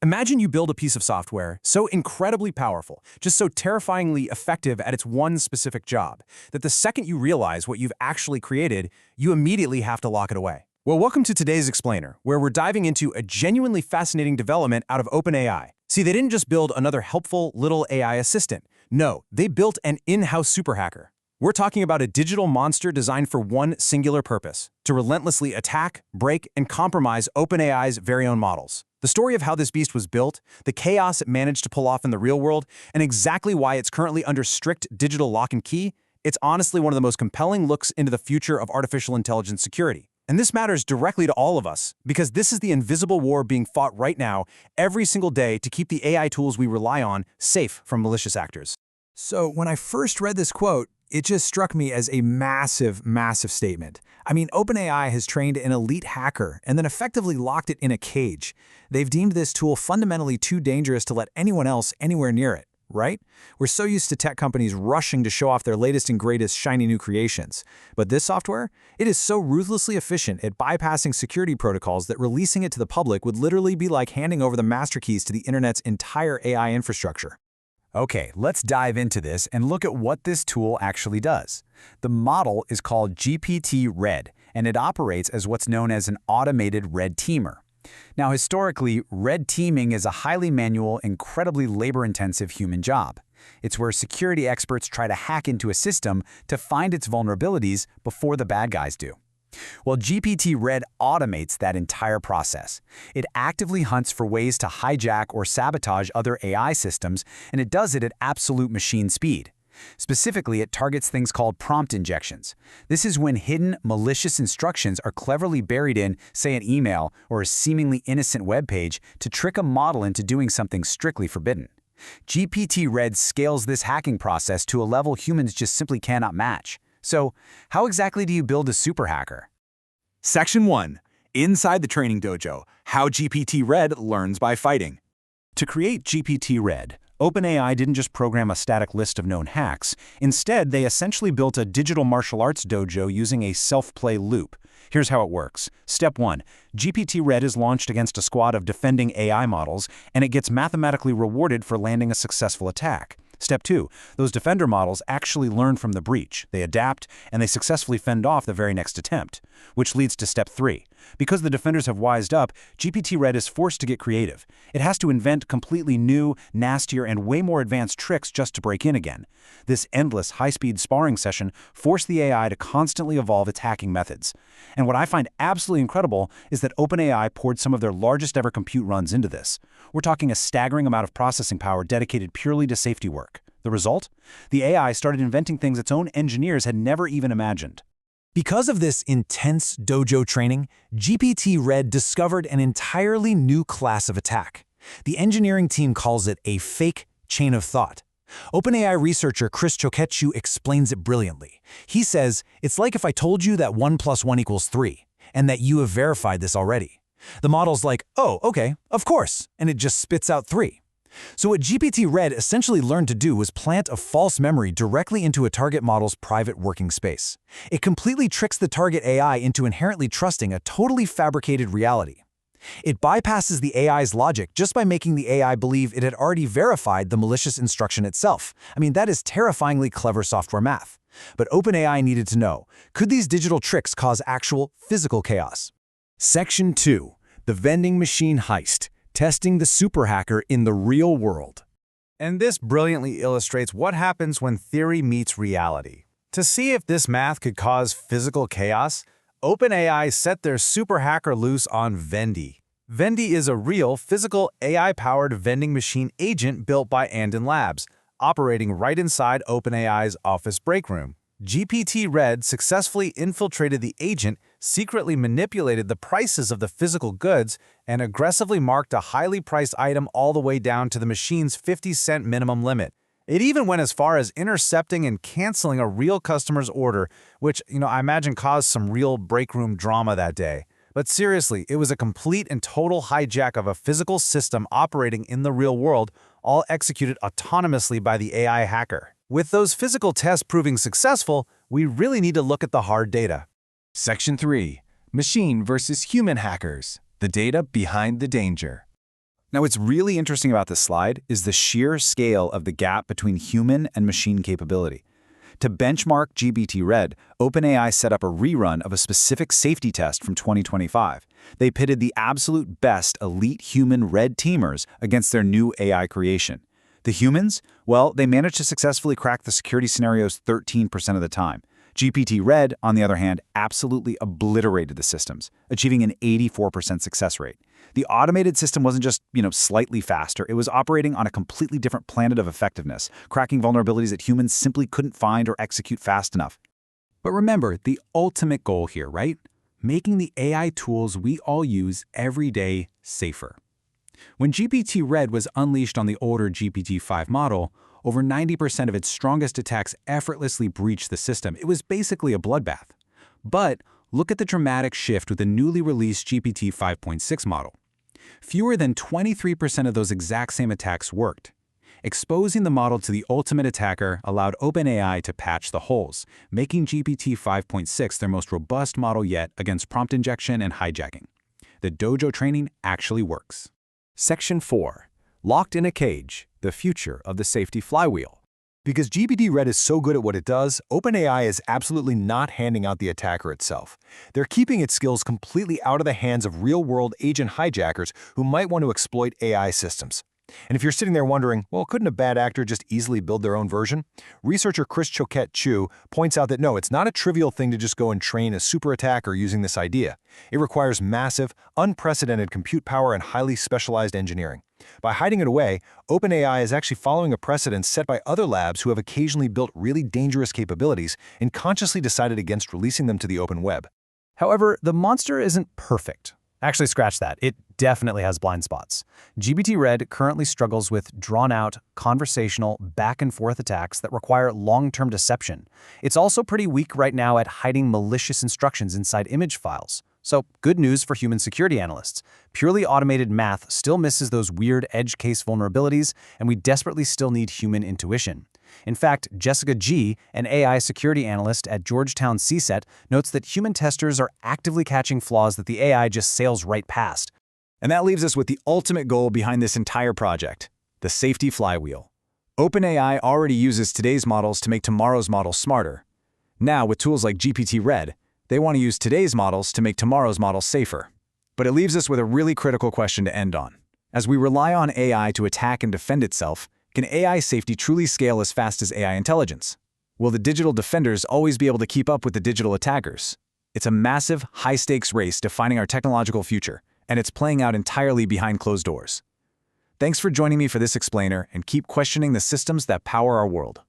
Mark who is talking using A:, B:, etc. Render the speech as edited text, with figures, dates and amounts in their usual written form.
A: Imagine you build a piece of software so incredibly powerful, just so terrifyingly effective at its one specific job, that the second you realize what you've actually created, you immediately have to lock it away. Well, welcome to today's Explainer, where we're diving into a genuinely fascinating development out of OpenAI. See, they didn't just build another helpful little AI assistant. No, they built an in-house super hacker. We're talking about a digital monster designed for one singular purpose: to relentlessly attack, break, and compromise OpenAI's very own models. The story of how this beast was built, the chaos it managed to pull off in the real world, and exactly why it's currently under strict digital lock and key, it's honestly one of the most compelling looks into the future of artificial intelligence security. And this matters directly to all of us, because this is the invisible war being fought right now, every single day, to keep the AI tools we rely on safe from malicious actors.
B: So when I first read this quote, it just struck me as a massive, massive statement. I mean, OpenAI has trained an elite hacker and then effectively locked it in a cage. They've deemed this tool fundamentally too dangerous to let anyone else anywhere near it, right? We're so used to tech companies rushing to show off their latest and greatest shiny new creations. But this software, it is so ruthlessly efficient at bypassing security protocols that releasing it to the public would literally be like handing over the master keys to the internet's entire AI infrastructure.
C: Okay, let's dive into this and look at what this tool actually does. The model is called GPT-Red, and it operates as what's known as an automated red teamer. Now, historically, red teaming is a highly manual, incredibly labor-intensive human job. It's where security experts try to hack into a system to find its vulnerabilities before the bad guys do. Well, GPT-Red automates that entire process. It actively hunts for ways to hijack or sabotage other AI systems, and it does it at absolute machine speed. Specifically, it targets things called prompt injections. This is when hidden, malicious instructions are cleverly buried in, say, an email or a seemingly innocent web page to trick a model into doing something strictly forbidden. GPT-Red scales this hacking process to a level humans just simply cannot match. So, how exactly do you build a super hacker?
A: Section 1. Inside the Training Dojo, how GPT-Red learns by fighting. To create GPT-Red, OpenAI didn't just program a static list of known hacks. Instead, they essentially built a digital martial arts dojo using a self-play loop. Here's how it works. Step 1. GPT-Red is launched against a squad of defending AI models, and it gets mathematically rewarded for landing a successful attack. Step 2. Those defender models actually learn from the breach. They adapt, and they successfully fend off the very next attempt. Which leads to Step 3. Because the defenders have wised up, GPT-Red is forced to get creative. It has to invent completely new, nastier, and way more advanced tricks just to break in again. This endless, high-speed sparring session forced the AI to constantly evolve its hacking methods. And what I find absolutely incredible is that OpenAI poured some of their largest ever compute runs into this. We're talking a staggering amount of processing power dedicated purely to safety work. The result? The AI started inventing things its own engineers had never even imagined.
B: Because of this intense dojo training, GPT-Red discovered an entirely new class of attack. The engineering team calls it a fake chain of thought. OpenAI researcher Chris Choquechu explains it brilliantly. He says, it's like if I told you that 1 + 1 = 3, and that you have verified this already. The model's like, oh, okay, of course, and it just spits out 3. So what GPT-Red essentially learned to do was plant a false memory directly into a target model's private working space. It completely tricks the target AI into inherently trusting a totally fabricated reality. It bypasses the AI's logic just by making the AI believe it had already verified the malicious instruction itself. I mean, that is terrifyingly clever software math. But OpenAI needed to know, could these digital tricks cause actual physical chaos? Section 2. The Vending Machine Heist. Testing the super hacker in the real world.
C: And this brilliantly illustrates what happens when theory meets reality. To see if this math could cause physical chaos, OpenAI set their super hacker loose on Vendi. Vendi is a real, physical, AI-powered vending machine agent built by Andon Labs, operating right inside OpenAI's office break room. GPT-Red successfully infiltrated the agent, secretly manipulated the prices of the physical goods, and aggressively marked a highly priced item all the way down to the machine's 50-cent minimum limit. It even went as far as intercepting and canceling a real customer's order, which, I imagine caused some real break room drama that day. But seriously, it was a complete and total hijack of a physical system operating in the real world, all executed autonomously by the AI hacker. With those physical tests proving successful, we really need to look at the hard data.
D: Section 3. Machine versus human hackers. The data behind the danger.
C: Now, what's really interesting about this slide is the sheer scale of the gap between human and machine capability. To benchmark GPT-Red, OpenAI set up a rerun of a specific safety test from 2025. They pitted the absolute best elite human red teamers against their new AI creation. The humans? Well, they managed to successfully crack the security scenarios 13% of the time. GPT-Red, on the other hand, absolutely obliterated the systems, achieving an 84% success rate. The automated system wasn't just, slightly faster. It was operating on a completely different planet of effectiveness, cracking vulnerabilities that humans simply couldn't find or execute fast enough.
A: But remember, the ultimate goal here, right? Making the AI tools we all use every day safer. When GPT-Red was unleashed on the older GPT-5 model, over 90% of its strongest attacks effortlessly breached the system. It was basically a bloodbath. But look at the dramatic shift with the newly released GPT 5.6 model. Fewer than 23% of those exact same attacks worked. Exposing the model to the ultimate attacker allowed OpenAI to patch the holes, making GPT 5.6 their most robust model yet against prompt injection and hijacking. The Dojo training actually works.
B: Section 4. Locked in a cage, the future of the safety flywheel. Because GPT-Red is so good at what it does, OpenAI is absolutely not handing out the attacker itself. They're keeping its skills completely out of the hands of real-world agent hijackers who might want to exploit AI systems. And if you're sitting there wondering, well, couldn't a bad actor just easily build their own version? Researcher Chris Choquette-Chu points out that no, it's not a trivial thing to just go and train a super attacker using this idea. It requires massive, unprecedented compute power and highly specialized engineering. By hiding it away, OpenAI is actually following a precedent set by other labs who have occasionally built really dangerous capabilities and consciously decided against releasing them to the open web. However, the monster isn't perfect. Actually, scratch that. It definitely has blind spots. GPT-Red currently struggles with drawn-out, conversational, back-and-forth attacks that require long-term deception. It's also pretty weak right now at hiding malicious instructions inside image files. So, good news for human security analysts. Purely automated math still misses those weird edge case vulnerabilities, and we desperately still need human intuition. In fact, Jessica G., an AI security analyst at Georgetown CSET, notes that human testers are actively catching flaws that the AI just sails right past.
C: And that leaves us with the ultimate goal behind this entire project, the safety flywheel. OpenAI already uses today's models to make tomorrow's models smarter. Now, with tools like GPT-Red, they want to use today's models to make tomorrow's models safer. But it leaves us with a really critical question to end on. As we rely on AI to attack and defend itself, can AI safety truly scale as fast as AI intelligence? Will the digital defenders always be able to keep up with the digital attackers? It's a massive, high-stakes race defining our technological future, and it's playing out entirely behind closed doors. Thanks for joining me for this explainer, and keep questioning the systems that power our world.